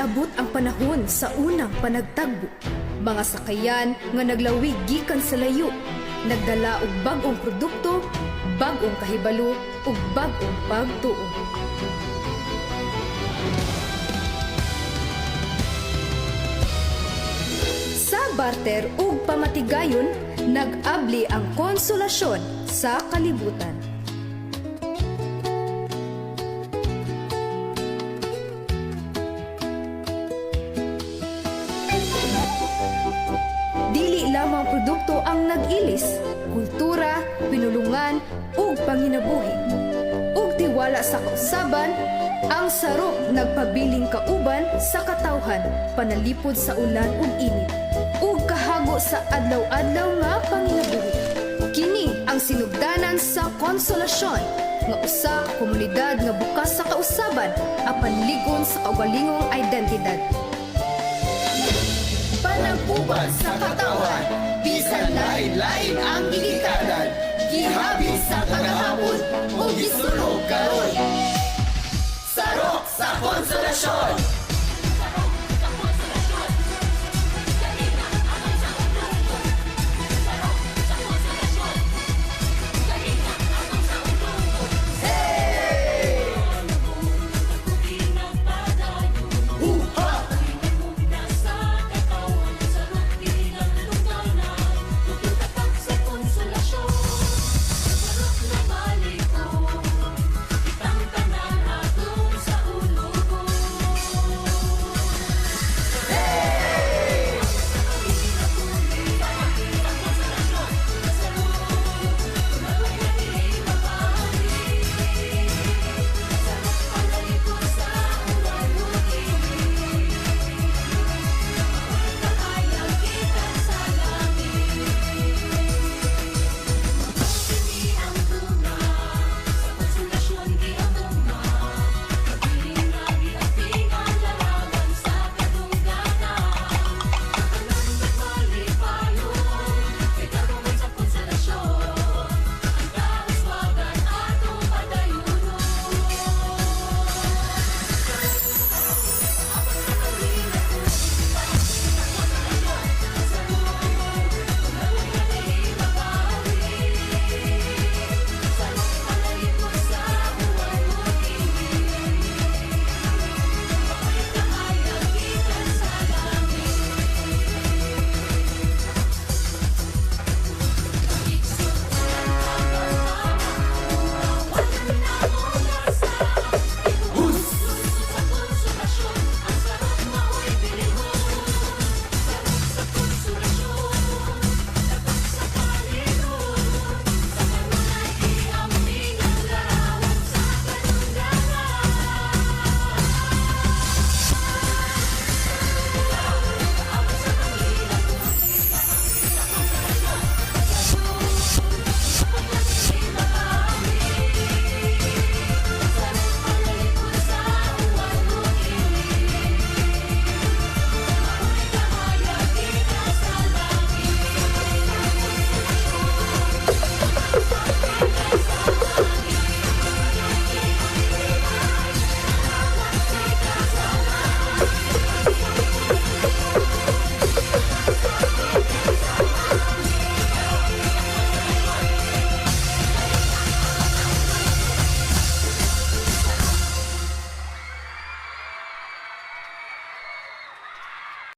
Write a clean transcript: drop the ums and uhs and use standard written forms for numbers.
naabot ang panahon sa unang panagtagbo. Mga sakayan nga naglawig gikan sa layo, nagdala og bag-ong produkto, bag-ong kahibalo ug bag-ong pagtuo. Sa barter ug pamatigayon, nag-abli ang konsolasyon sa kalibutan. Dili lamang produkto ang nag-ilis, kultura, pinulungan ug panginabuhi. Ug tiwala sa kausaban, ang sarok nagpabiling kauban sa katawhan, panalipod sa ulan ug init, ug kahago sa adlaw-adlaw nga panginabuhi. Kini ang sinugdanan sa konsolasyon, nga usa ka komunidad nga bukas sa kausaban, apan ligon sa kaugalingong identidad. Panagpuban sa katawan, bisan lain-lain ang gigikanan, gihabi sa kagahapon o gisulog karon. Sarok sa konsolasyon.